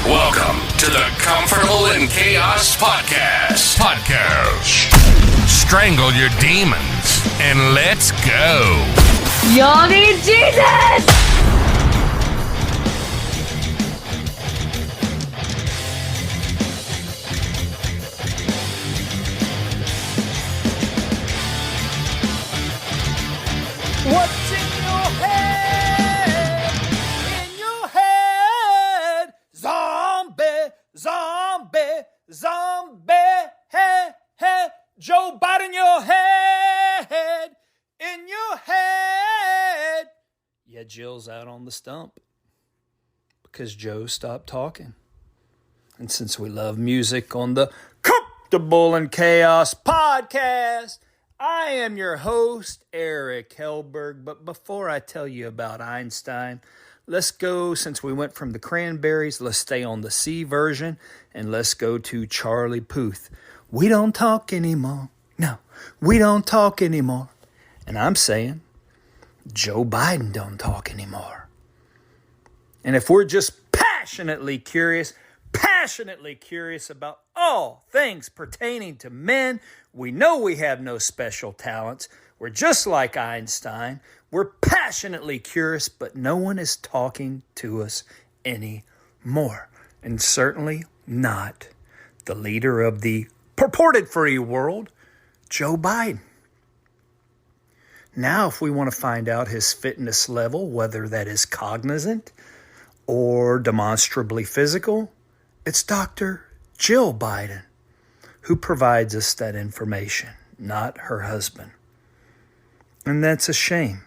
Welcome to the Comfortable in Chaos Podcast. Strangle your demons and let's go. Y'all need Jesus! What's in your head? In your head? Zombie, zombie, zombie. Hey, hey. Joe Biden, your head. In your head. Yeah, Jill's out on the stump because Joe stopped talking. And since we love music on the Comfortable in Chaos Podcast, I am your host, Eric Hellberg, but before I tell you about Einstein, let's go, since we went from the Cranberries, let's stay on the C version, and let's go to Charlie Puth. We don't talk anymore. No, we don't talk anymore. And I'm saying, Joe Biden don't talk anymore. And if we're just passionately curious about all things pertaining to men, we know we have no special talents. We're just like Einstein. We're passionately curious, but no one is talking to us anymore. And certainly not the leader of the purported free world, Joe Biden. Now, if we want to find out his fitness level, whether that is cognizant or demonstrably physical, it's Dr. Jill Biden who provides us that information, not her husband. And that's a shame,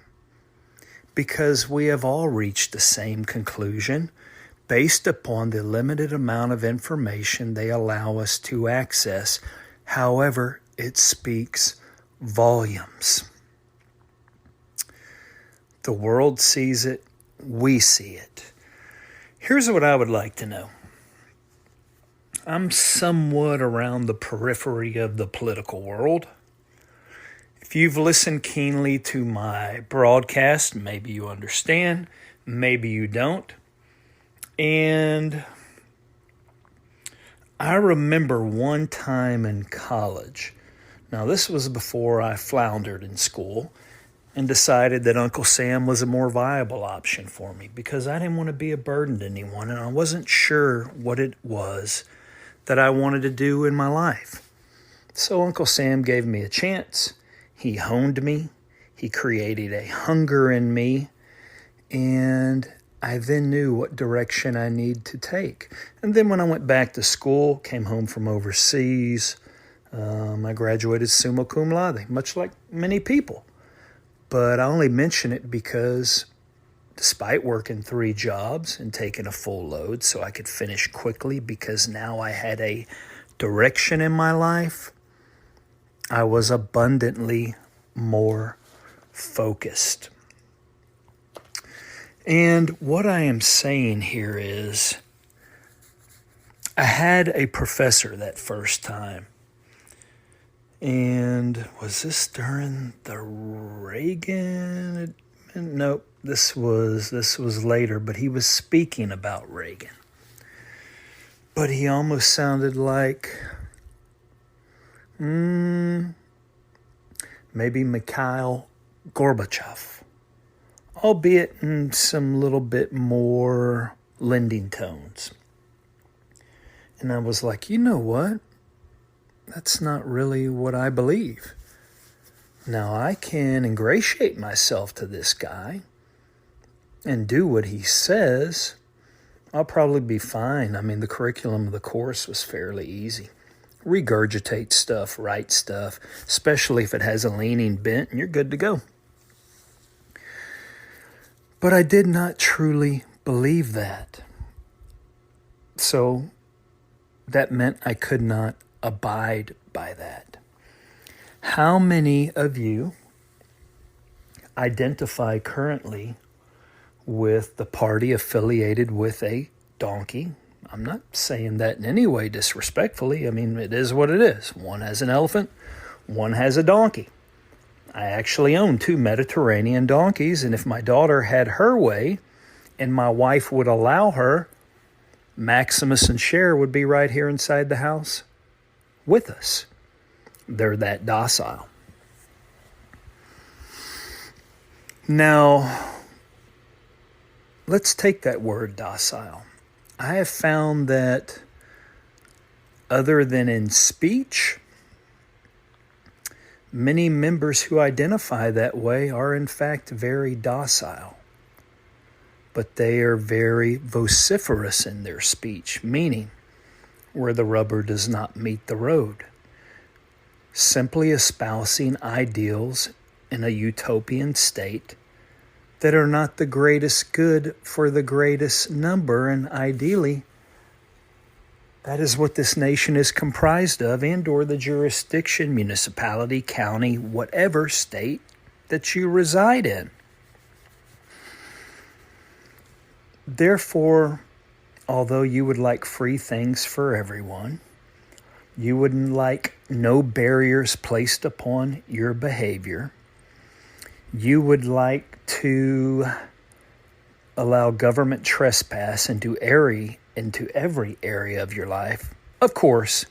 because we have all reached the same conclusion based upon the limited amount of information they allow us to access. However, it speaks volumes. The world sees it, we see it. Here's what I would like to know. I'm somewhat around the periphery of the political world. If you've listened keenly to my broadcast, maybe you understand, maybe you don't. And I remember one time in college, now this was before I floundered in school and decided that Uncle Sam was a more viable option for me because I didn't want to be a burden to anyone, and I wasn't sure what it was that I wanted to do in my life. So Uncle Sam gave me a chance. He honed me. He created a hunger in me. And I then knew what direction I need to take. And then when I went back to school, came home from overseas, I graduated summa cum laude, much like many people. But I only mention it because despite working 3 jobs and taking a full load so I could finish quickly because now I had a direction in my life, I was abundantly more focused. And what I am saying here is, I had a professor that first time. And was this during the Reagan? Nope, this was later, but he was speaking about Reagan. But he almost sounded like maybe Mikhail Gorbachev, albeit in some little bit more lending tones. And I was like, you know what? That's not really what I believe. Now, I can ingratiate myself to this guy and do what he says. I'll probably be fine. I mean, the curriculum of the course was fairly easy. Regurgitate stuff, write stuff, especially if it has a leaning bent, and you're good to go. But I did not truly believe that. So that meant I could not abide by that. How many of you identify currently with the party affiliated with a donkey? I'm not saying that in any way disrespectfully. I mean, it is what it is. One has an elephant, one has a donkey. I actually own 2 Mediterranean donkeys, and if my daughter had her way and my wife would allow her, Maximus and Cher would be right here inside the house with us. They're that docile. Now, let's take that word docile. I have found that other than in speech, many members who identify that way are in fact very docile. But they are very vociferous in their speech, meaning where the rubber does not meet the road. Simply espousing ideals in a utopian state that are not the greatest good for the greatest number, and ideally, that is what this nation is comprised of, and or the jurisdiction, municipality, county, whatever state that you reside in. Therefore, although you would like free things for everyone, you wouldn't like no barriers placed upon your behavior. You would like to allow government trespass into every area of your life. Of course,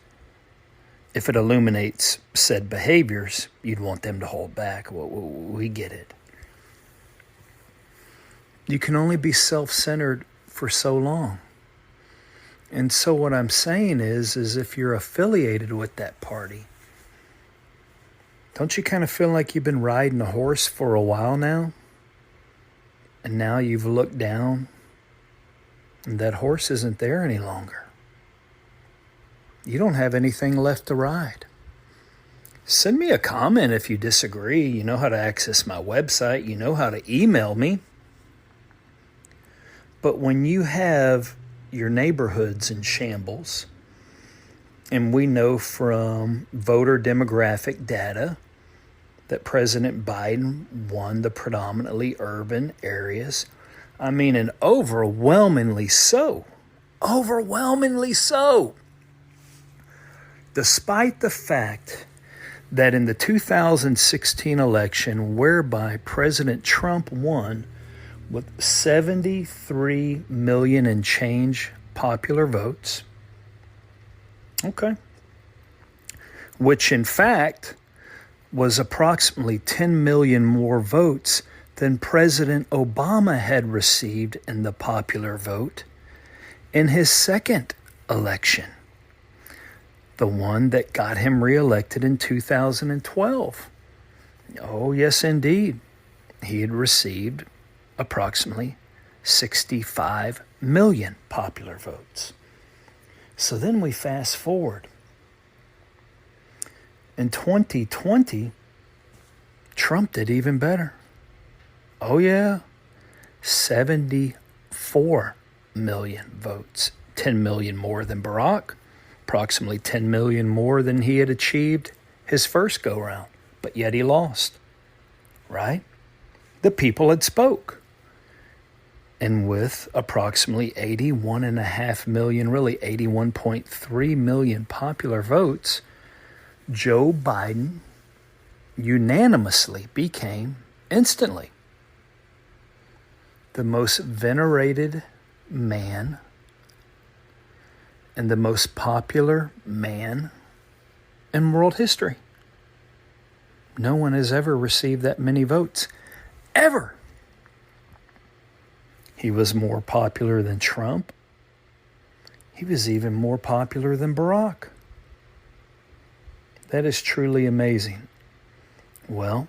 if it illuminates said behaviors, you'd want them to hold back. We get it. You can only be self-centered for so long. And so what I'm saying is if you're affiliated with that party, don't you kind of feel like you've been riding a horse for a while now? And now you've looked down and that horse isn't there any longer. You don't have anything left to ride. Send me a comment if you disagree. You know how to access my website. You know how to email me. But when you have your neighborhoods in shambles, and we know from voter demographic data that President Biden won the predominantly urban areas. I mean, and overwhelmingly so. Overwhelmingly so. Despite the fact that in the 2016 election, whereby President Trump won with 73 million and change popular votes, okay, which in fact was approximately 10 million more votes than President Obama had received in the popular vote in his second election, the one that got him reelected in 2012. Oh, yes, indeed. He had received approximately 65 million popular votes. So then we fast forward. In 2020, Trump did even better. Oh yeah, 74 million votes, 10 million more than Barack, approximately 10 million more than he had achieved his first go-round, but yet he lost, right? The people had spoke. And with approximately 81.5 million, really 81.3 million popular votes, Joe Biden unanimously became instantly the most venerated man and the most popular man in world history. No one has ever received that many votes, ever. He was more popular than Trump. He was even more popular than Barack. That is truly amazing. Well,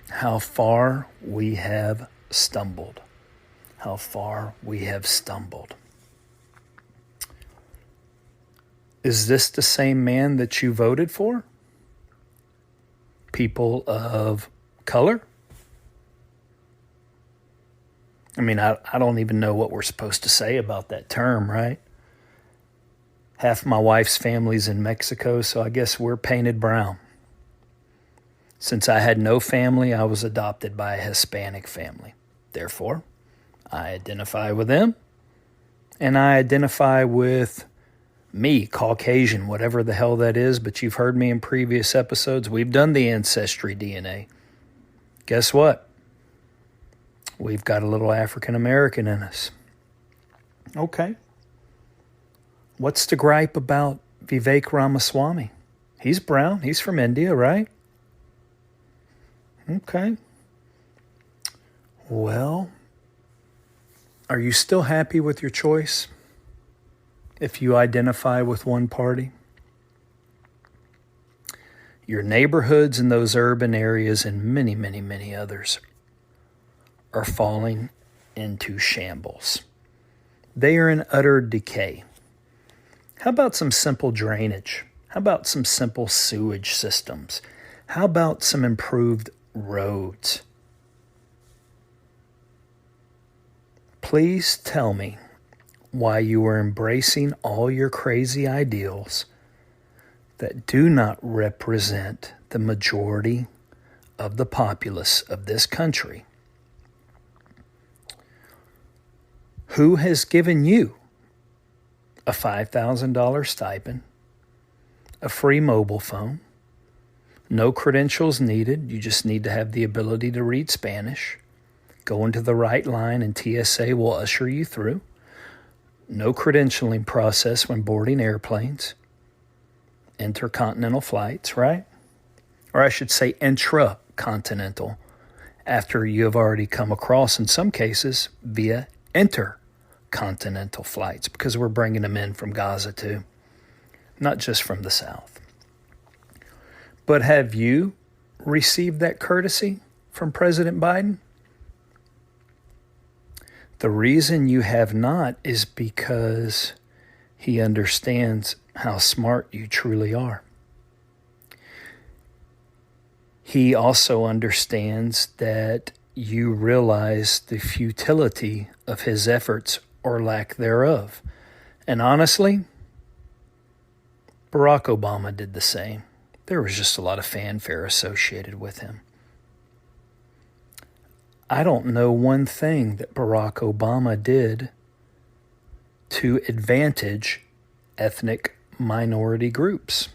how far we have stumbled. How far we have stumbled. Is this the same man that you voted for? People of color? I mean, I don't even know what we're supposed to say about that term, right? Half my wife's family's in Mexico, so I guess we're painted brown. Since I had no family, I was adopted by a Hispanic family. Therefore, I identify with them, and I identify with me, Caucasian, whatever the hell that is, but you've heard me in previous episodes. We've done the ancestry DNA. Guess what? We've got a little African American in us. Okay. What's the gripe about Vivek Ramaswamy? He's brown. He's from India, right? Okay. Well, are you still happy with your choice if you identify with one party? Your neighborhoods in those urban areas and many, many, many others are falling into shambles. They are in utter decay. How about some simple drainage? How about some simple sewage systems? How about some improved roads? Please tell me why you are embracing all your crazy ideals that do not represent the majority of the populace of this country. Who has given you a $5,000 stipend, a free mobile phone, no credentials needed, you just need to have the ability to read Spanish, go into the right line and TSA will usher you through, no credentialing process when boarding airplanes, intercontinental flights, right? Or I should say intracontinental, after you have already come across, in some cases, via intercontinental flights, because we're bringing them in from Gaza too, not just from the south. But have you received that courtesy from President Biden? The reason you have not is because he understands how smart you truly are. He also understands that you realize the futility of his efforts or lack thereof. And honestly, Barack Obama did the same. There was just a lot of fanfare associated with him. I don't know one thing that Barack Obama did to advantage ethnic minority groups.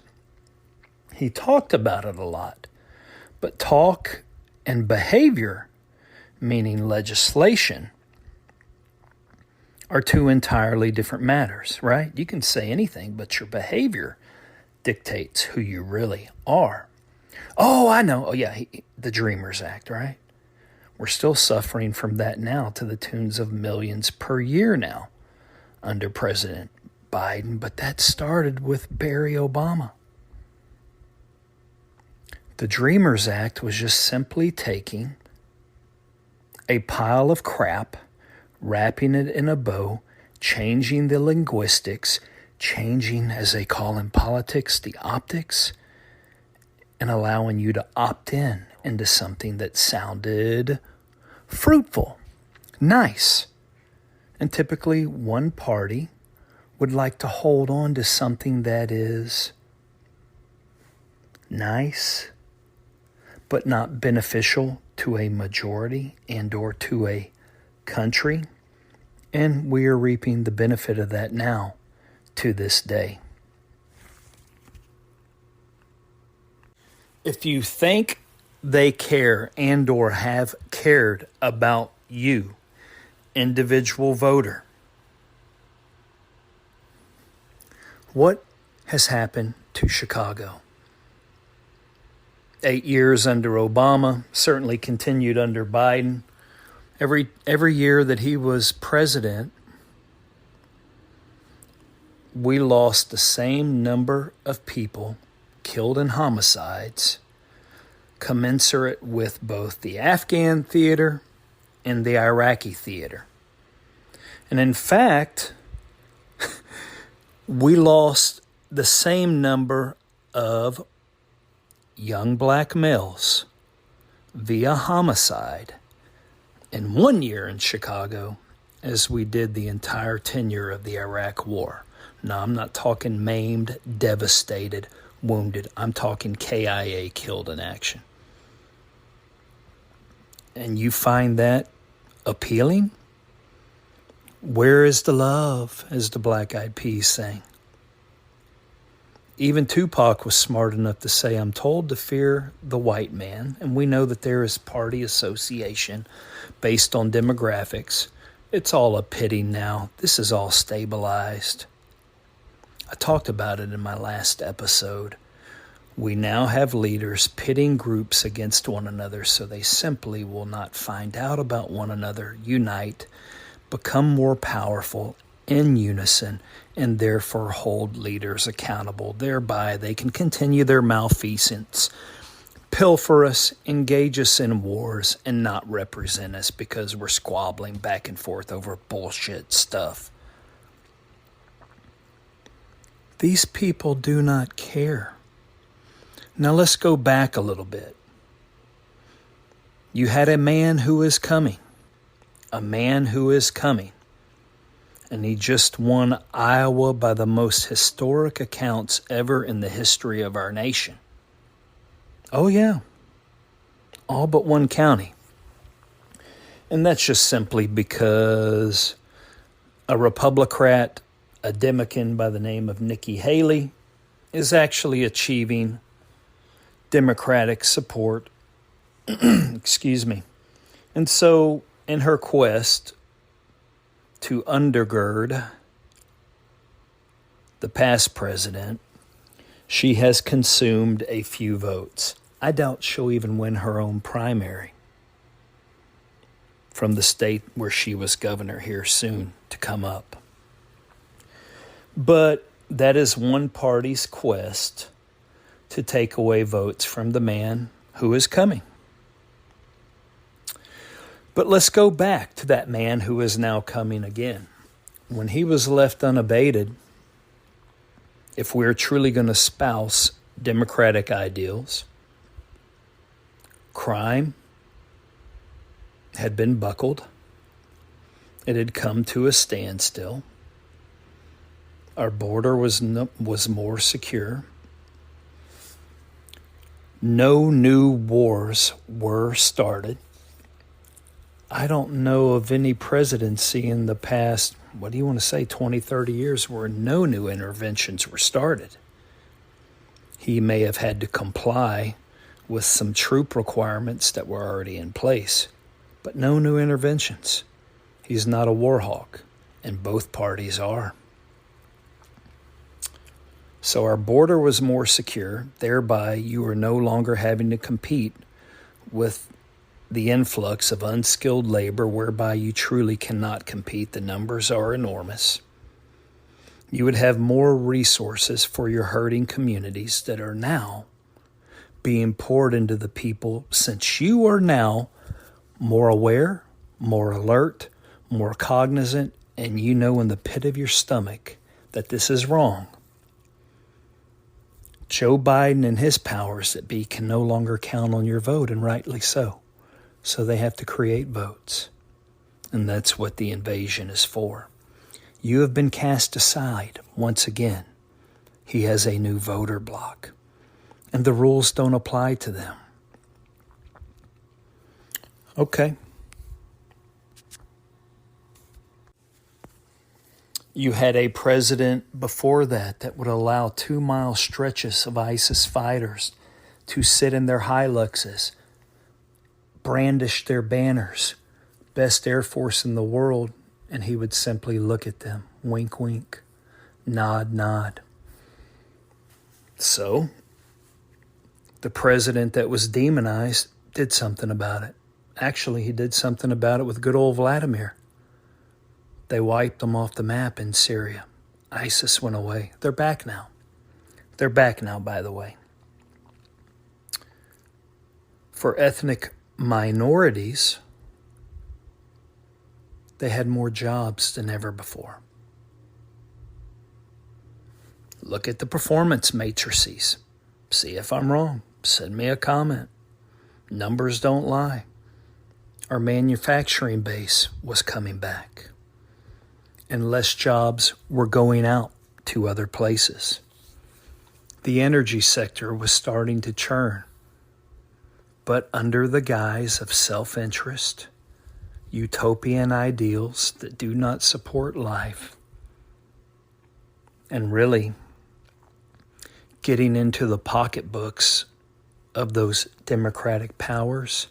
He talked about it a lot, but talk and behavior, meaning legislation, are two entirely different matters, right? You can say anything, but your behavior dictates who you really are. Oh, I know. Oh, yeah, the Dreamers Act, right? We're still suffering from that now to the tunes of millions per year now under President Biden, but that started with Barry Obama. The Dreamers Act was just simply taking a pile of crap, wrapping it in a bow, changing the linguistics, changing, as they call in politics, the optics, and allowing you to opt in into something that sounded fruitful, nice. And typically one party would like to hold on to something that is nice, but not beneficial to a majority and or to a country. And we are reaping the benefit of that now to this day. If you think they care and or have cared about you, individual voter, what has happened to Chicago? 8 years under Obama, certainly continued under Biden. Every year that he was president, we lost the same number of people killed in homicides, commensurate with both the Afghan theater and the Iraqi theater. And in fact, we lost the same number of young black males via homicide in 1 year in Chicago as we did the entire tenure of the Iraq War. Now, I'm not talking maimed, devastated, wounded. I'm talking KIA, killed in action. And you find that appealing? Where is the love, as the Black Eyed Peas sang? Even Tupac was smart enough to say, I'm told to fear the white man. And we know that there is party association based on demographics. It's all a pity now. This is all stabilized. I talked about it in my last episode. We now have leaders pitting groups against one another so they simply will not find out about one another, unite, become more powerful in unison, and therefore hold leaders accountable. Thereby, they can continue their malfeasance, pilfer us, engage us in wars, and not represent us because we're squabbling back and forth over bullshit stuff. These people do not care. Now let's go back a little bit. You had a man who is coming. A man who is coming. And he just won Iowa by the most historic accounts ever in the history of our nation. Oh yeah. All but one county. And that's just simply because a Republican, a Democrat by the name of Nikki Haley, is actually achieving Democratic support. Excuse me. And so, in her quest to undergird the past president, she has consumed a few votes. I doubt she'll even win her own primary from the state where she was governor here soon to come up. But that is one party's quest to take away votes from the man who is coming. But let's go back to that man who is now coming again. When he was left unabated, if we're truly going to espouse democratic ideals, crime had been buckled. It had come to a standstill. Our border was more secure. No new wars were started. I don't know of any presidency in the past, 20, 30 years where no new interventions were started. He may have had to comply with some troop requirements that were already in place, but no new interventions. He's not a war hawk, and both parties are. So our border was more secure. Thereby, you are no longer having to compete with the influx of unskilled labor, whereby you truly cannot compete. The numbers are enormous. You would have more resources for your hurting communities that are now being poured into the people, since you are now more aware, more alert, more cognizant, and you know in the pit of your stomach that this is wrong. Joe Biden and his powers that be can no longer count on your vote, and rightly so. So they have to create votes. And that's what the invasion is for. You have been cast aside once again. He has a new voter bloc, and the rules don't apply to them. Okay. You had a president before that would allow 2-mile stretches of ISIS fighters to sit in their Hiluxes, brandish their banners, best Air Force in the world, and he would simply look at them, wink, wink, nod, nod. So, the president that was demonized did something about it. Actually, he did something about it with good old Vladimir. They wiped them off the map in Syria. ISIS went away. They're back now. They're back now, by the way. For ethnic minorities, they had more jobs than ever before. Look at the performance matrices. See if I'm wrong. Send me a comment. Numbers don't lie. Our manufacturing base was coming back, and less jobs were going out to other places. The energy sector was starting to churn, but under the guise of self-interest, utopian ideals that do not support life, and really getting into the pocketbooks of those democratic powers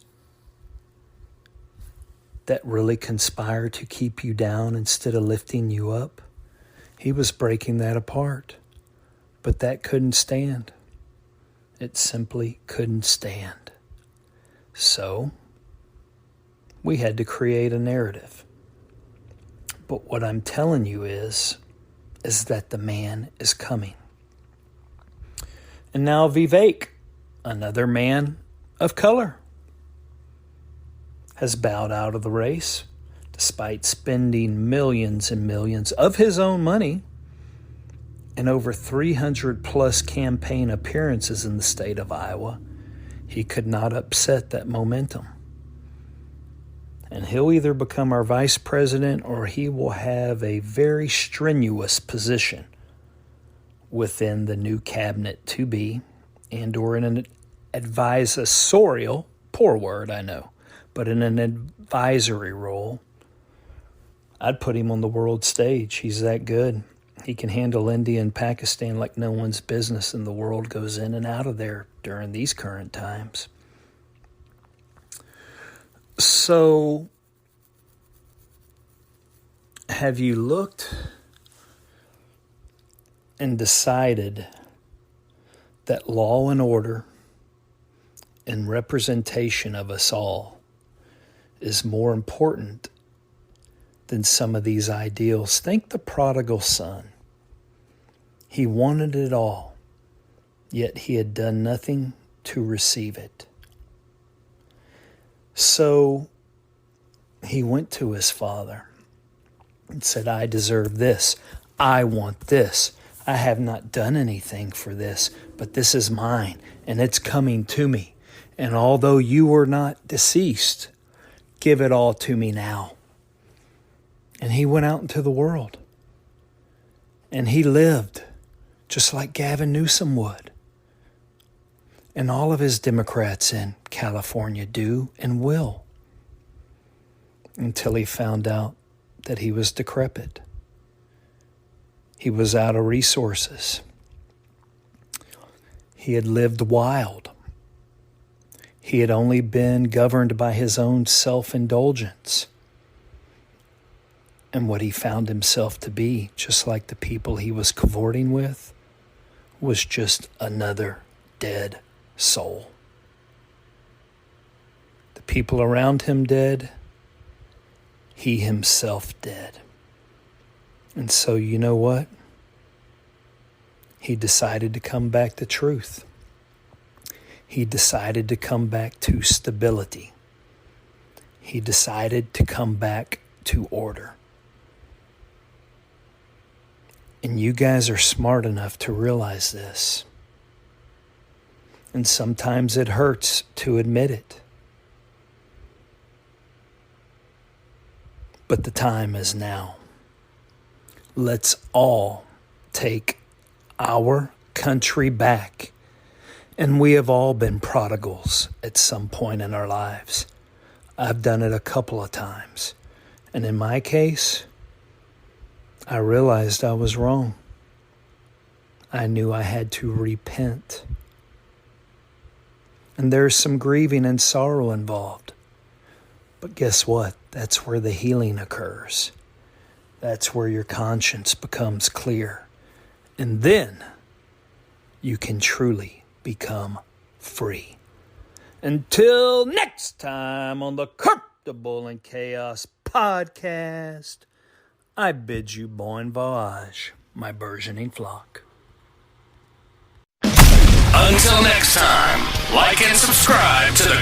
that really conspire to keep you down instead of lifting you up. He was breaking that apart. But that couldn't stand. It simply couldn't stand. So, we had to create a narrative. But what I'm telling you is that the man is coming. And now Vivek, another man of color, has bowed out of the race despite spending millions and millions of his own money and over 300 plus campaign appearances in the state of Iowa. He could not upset that momentum. And he'll either become our vice president or he will have a very strenuous position within the new cabinet to be, and or in an advisorial, poor word, I know, but in an advisory role. I'd put him on the world stage. He's that good. He can handle India and Pakistan like no one's business, and the world goes in and out of there during these current times. So, have you looked and decided that law and order and representation of us all is more important than some of these ideals? Think the prodigal son. He wanted it all, yet he had done nothing to receive it. So he went to his father and said, I deserve this. I want this. I have not done anything for this, but this is mine, and it's coming to me. And although you were not deceased, give it all to me now. And he went out into the world. And he lived just like Gavin Newsom would. And all of his Democrats in California do and will. Until he found out that he was decrepit. He was out of resources. He had lived wild. He had only been governed by his own self-indulgence. And what he found himself to be, just like the people he was cavorting with, was just another dead soul. The people around him dead, he himself dead. And so you know what? He decided to come back to truth. He decided to come back to stability. He decided to come back to order. And you guys are smart enough to realize this. And sometimes it hurts to admit it. But the time is now. Let's all take our country back. And we have all been prodigals at some point in our lives. I've done it a couple of times. And in my case, I realized I was wrong. I knew I had to repent. And there's some grieving and sorrow involved. But guess what? That's where the healing occurs. That's where your conscience becomes clear. And then you can truly become free. Until next time on the Comfortable in Chaos podcast, I bid you bon voyage, my burgeoning flock. Until next time, like and subscribe to the